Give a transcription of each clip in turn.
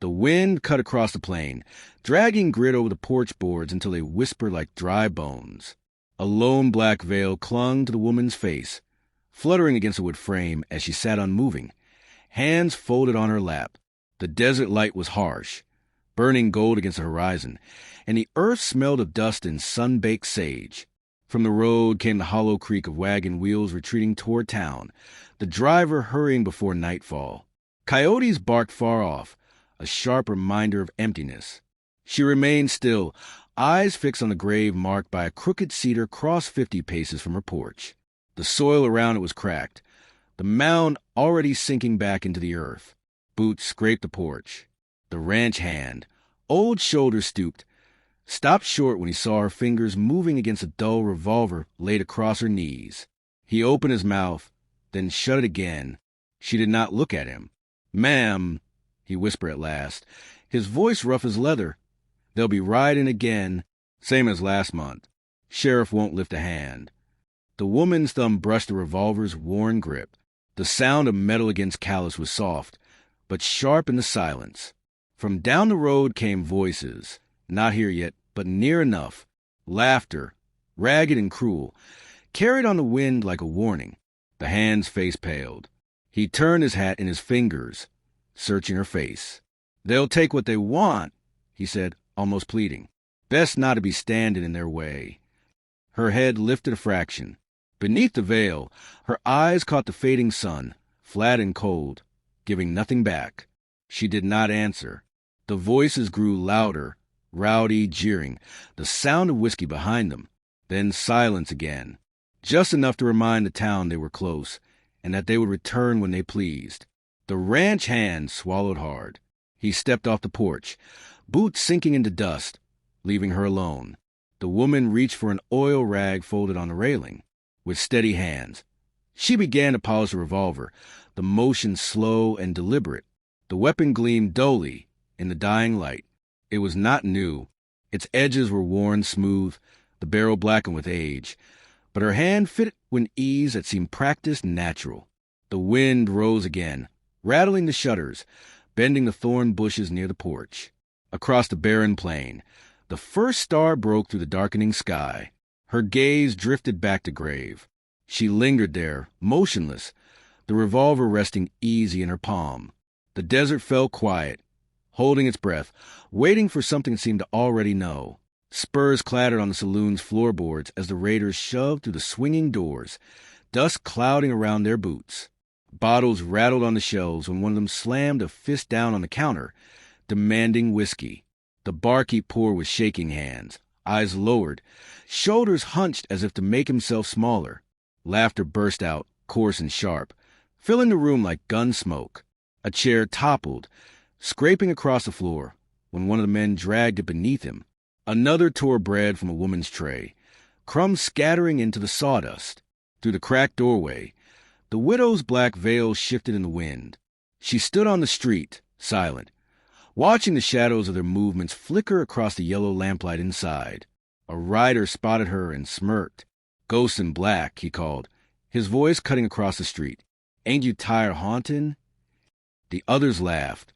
The wind cut across the plain, dragging grit over the porch boards until they whispered like dry bones. A lone black veil clung to the woman's face, fluttering against the wood frame as she sat unmoving, hands folded on her lap. The desert light was harsh, burning gold against the horizon, and the earth smelled of dust and sun-baked sage. From the road came the hollow creak of wagon wheels retreating toward town, the driver hurrying before nightfall. Coyotes barked far off, a sharp reminder of emptiness. She remained still, eyes fixed on the grave marked by a crooked cedar crossed 50 paces from her porch. The soil around it was cracked, the mound already sinking back into the earth. Boots scraped the porch. The ranch hand, old shoulder stooped, stopped short when he saw her fingers moving against a dull revolver laid across her knees. He opened his mouth, then shut it again. She did not look at him. "Ma'am," he whispered at last, his voice rough as leather. "They'll be riding again, same as last month. Sheriff won't lift a hand." The woman's thumb brushed the revolver's worn grip. The sound of metal against callus was soft, but sharp in the silence. From down the road came voices, not here yet, but near enough. Laughter, ragged and cruel, carried on the wind like a warning. The hand's face paled. He turned his hat in his fingers, searching her face. "They'll take what they want," he said, almost pleading. "Best not to be standing in their way." Her head lifted a fraction. Beneath the veil, her eyes caught the fading sun, flat and cold, giving nothing back. She did not answer. The voices grew louder, rowdy, jeering, the sound of whiskey behind them. Then silence again, just enough to remind the town they were close, and that they would return when they pleased. The ranch hand swallowed hard. He stepped off the porch, boots sinking into dust, leaving her alone. The woman reached for an oil rag folded on the railing. With steady hands, she began to polish the revolver, the motion slow and deliberate. The weapon gleamed dully in the dying light. It was not new. Its edges were worn smooth, the barrel blackened with age, but her hand fit it with ease that seemed practiced and natural. The wind rose again, rattling the shutters, bending the thorn bushes near the porch. Across the barren plain, the first star broke through the darkening sky. Her gaze drifted back to grave. She lingered there, motionless, the revolver resting easy in her palm. The desert fell quiet, holding its breath, waiting for something it seemed to already know. Spurs clattered on the saloon's floorboards as the raiders shoved through the swinging doors, dust clouding around their boots. Bottles rattled on the shelves when one of them slammed a fist down on the counter, demanding whiskey. The barkeep poured with shaking hands, eyes lowered, shoulders hunched as if to make himself smaller. Laughter burst out, coarse and sharp, filling the room like gun smoke. A chair toppled, scraping across the floor, when one of the men dragged it beneath him. Another tore bread from a woman's tray, crumbs scattering into the sawdust. Through the cracked doorway, the widow's black veil shifted in the wind. She stood on the street, silent, watching the shadows of their movements flicker across the yellow lamplight inside. A rider spotted her and smirked. "Ghost in black," he called, his voice cutting across the street. "Ain't you tired hauntin'?" The others laughed,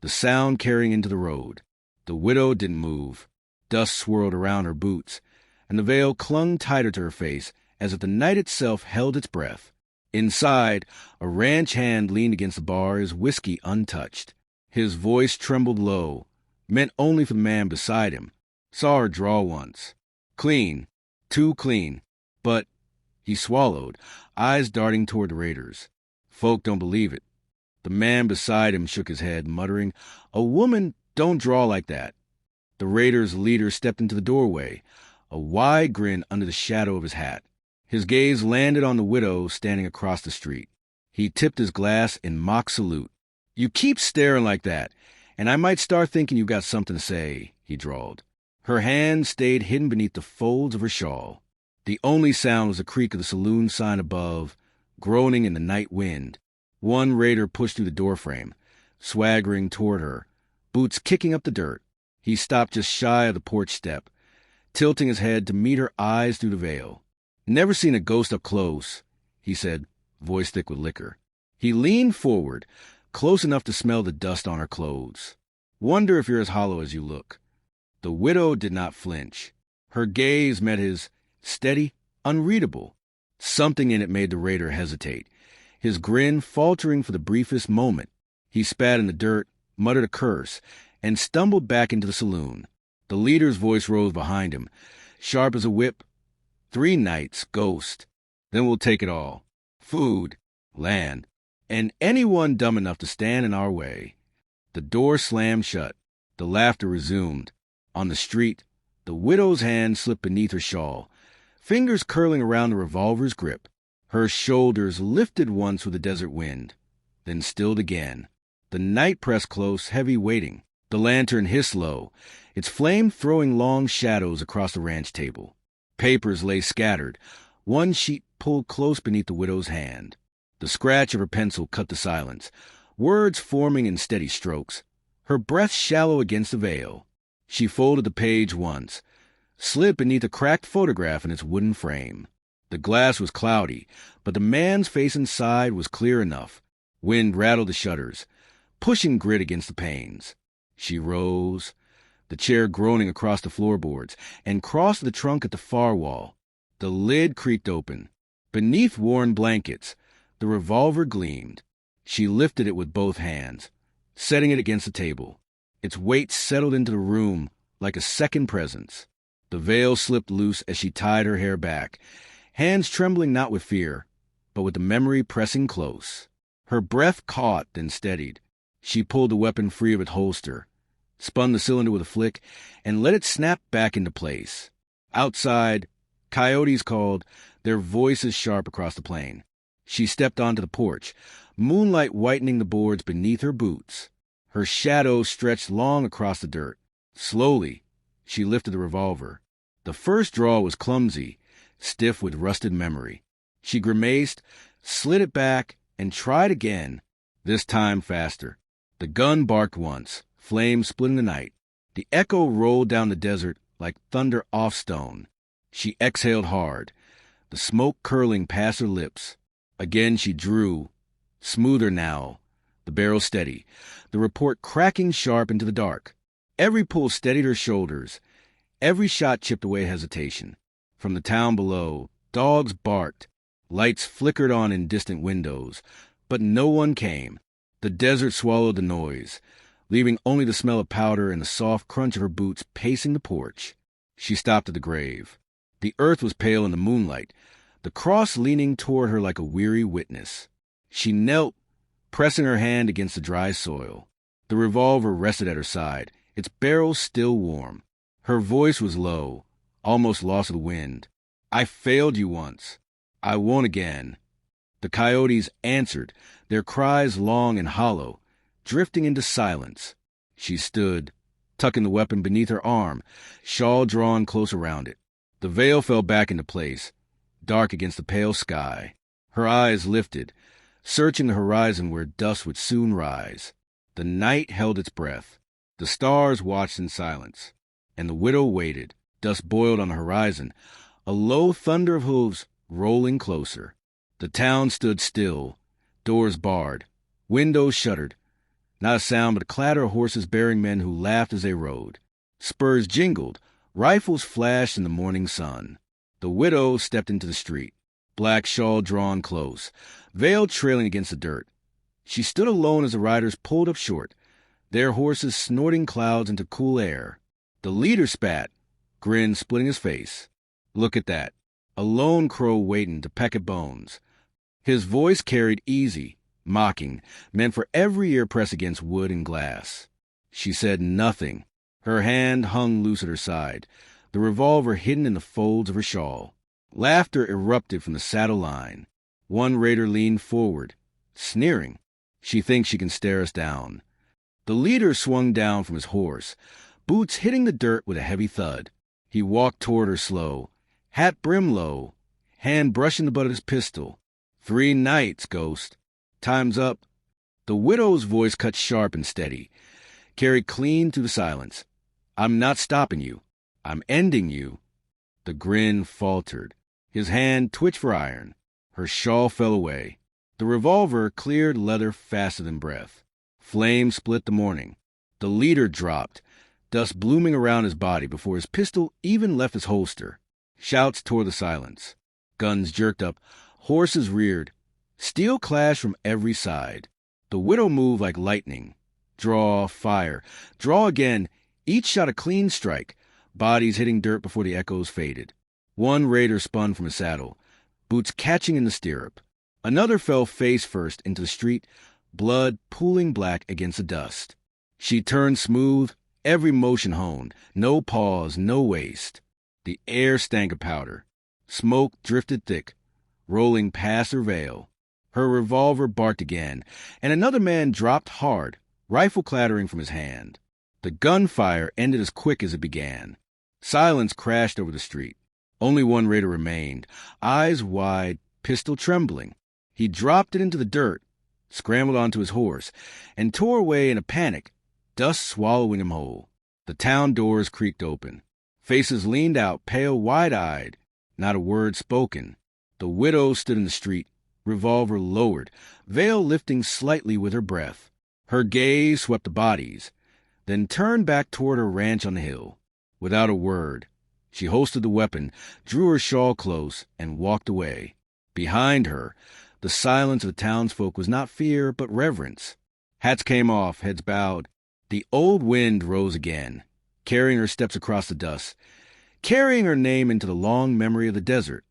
the sound carrying into the road. The widow didn't move. Dust swirled around her boots, and the veil clung tighter to her face as if the night itself held its breath. Inside, a ranch hand leaned against the bar, his whiskey untouched. His voice trembled low, meant only for the man beside him. Saw her draw once. Clean, too clean. But he swallowed, eyes darting toward the raiders. Folk don't believe it. The man beside him shook his head, muttering, "A woman don't draw like that." The raiders' leader stepped into the doorway, a wide grin under the shadow of his hat. His gaze landed on the widow standing across the street. He tipped his glass in mock salute. "You keep staring like that, and I might start thinking you got something to say," he drawled. Her hand stayed hidden beneath the folds of her shawl. The only sound was the creak of the saloon sign above, groaning in the night wind. One raider pushed through the doorframe, swaggering toward her, boots kicking up the dirt. He stopped just shy of the porch step, tilting his head to meet her eyes through the veil. "Never seen a ghost up close," he said, voice thick with liquor. He leaned forward, close enough to smell the dust on her clothes. Wonder if you're as hollow as you look." The widow did not flinch. Her gaze met his, steady, unreadable. Something in it made the raider hesitate, his grin faltering for the briefest moment. He spat in the dirt, muttered a curse, and stumbled back into the saloon. The leader's voice rose behind him, sharp as a whip. 3 nights, ghost. Then we'll take it all. Food, land, and anyone dumb enough to stand in our way. The door slammed shut. The laughter resumed. On the street, the widow's hand slipped beneath her shawl, fingers curling around the revolver's grip. Her shoulders lifted once with the desert wind, then stilled again. The night pressed close, heavy waiting. The lantern hissed low, its flame throwing long shadows across the ranch table. Papers lay scattered, one sheet pulled close beneath the widow's hand. The scratch of her pencil cut the silence, words forming in steady strokes, her breath shallow against the veil. She folded the page once, slid beneath a cracked photograph in its wooden frame. The glass was cloudy, but the man's face inside was clear enough. Wind rattled the shutters, pushing grit against the panes. She rose, the chair groaning across the floorboards, and crossed the trunk at the far wall. The lid creaked open. Beneath worn blankets, the revolver gleamed. She lifted it with both hands, setting it against the table. Its weight settled into the room like a second presence. The veil slipped loose as she tied her hair back, hands trembling not with fear, but with the memory pressing close. Her breath caught, then steadied. She pulled the weapon free of its holster, spun the cylinder with a flick, and let it snap back into place. Outside, coyotes called, their voices sharp across the plain. She stepped onto the porch, moonlight whitening the boards beneath her boots. Her shadow stretched long across the dirt. Slowly, she lifted the revolver. The first draw was clumsy, stiff with rusted memory. She grimaced, slid it back, and tried again, this time faster. The gun barked once, flames splitting the night. The echo rolled down the desert like thunder off stone. She exhaled hard, the smoke curling past her lips. Again she drew, smoother now, the barrel steady, the report cracking sharp into the dark. Every pull steadied her shoulders. Every shot chipped away hesitation. From the town below, dogs barked. Lights flickered on in distant windows, but no one came. The desert swallowed the noise, leaving only the smell of powder and the soft crunch of her boots pacing the porch. She stopped at the grave. The earth was pale in the moonlight, the cross leaning toward her like a weary witness. She knelt, pressing her hand against the dry soil. The revolver rested at her side, its barrel still warm. Her voice was low, almost lost to the wind. "I failed you once. I won't again." The coyotes answered, their cries long and hollow, drifting into silence. She stood, tucking the weapon beneath her arm, shawl drawn close around it. The veil fell back into place, dark against the pale sky. Her eyes lifted, searching the horizon where dusk would soon rise. The night held its breath. The stars watched in silence, and the widow waited. Dust boiled on the horizon, a low thunder of hooves rolling closer. The town stood still, doors barred, windows shuttered. Not a sound but a clatter of horses bearing men who laughed as they rode. Spurs jingled, rifles flashed in the morning sun. The widow stepped into the street, black shawl drawn close, veil trailing against the dirt. She stood alone as the riders pulled up short, their horses snorting clouds into cool air. The leader spat, grin splitting his face. "Look at that. A lone crow waiting to peck at bones." His voice carried easy, mocking, meant for every ear pressed against wood and glass. She said nothing. Her hand hung loose at her side, the revolver hidden in the folds of her shawl. Laughter erupted from the saddle line. One raider leaned forward, sneering. "She thinks she can stare us down." The leader swung down from his horse, boots hitting the dirt with a heavy thud. He walked toward her slow, hat brim low, hand brushing the butt of his pistol. 3 nights, ghost. Time's up." The widow's voice cut sharp and steady, carried clean through the silence. "I'm not stopping you. I'm ending you." The grin faltered. His hand twitched for iron. Her shawl fell away. The revolver cleared leather faster than breath. Flame split the morning. The leader dropped, dust blooming around his body before his pistol even left his holster. Shouts tore the silence. Guns jerked up, horses reared. Steel clashed from every side. The widow moved like lightning. Draw, fire. Draw again. Each shot a clean strike, bodies hitting dirt before the echoes faded. One raider spun from his saddle, boots catching in the stirrup. Another fell face first into the street, blood pooling black against the dust. She turned smooth, every motion honed, no pause, no waste. The air stank of powder. Smoke drifted thick, rolling past her veil. Her revolver barked again, and another man dropped hard, rifle clattering from his hand. The gunfire ended as quick as it began. Silence crashed over the street. Only one raider remained, eyes wide, pistol trembling. He dropped it into the dirt, scrambled onto his horse, and tore away in a panic, dust swallowing him whole. The town doors creaked open. Faces leaned out, pale, wide-eyed. Not a word spoken. The widow stood in the street, revolver lowered, veil lifting slightly with her breath. Her gaze swept the bodies, then turned back toward her ranch on the hill. Without a word, she holstered the weapon, drew her shawl close, and walked away. Behind her, the silence of the townsfolk was not fear, but reverence. Hats came off, heads bowed. The old wind rose again, carrying her steps across the dust, carrying her name into the long memory of the desert.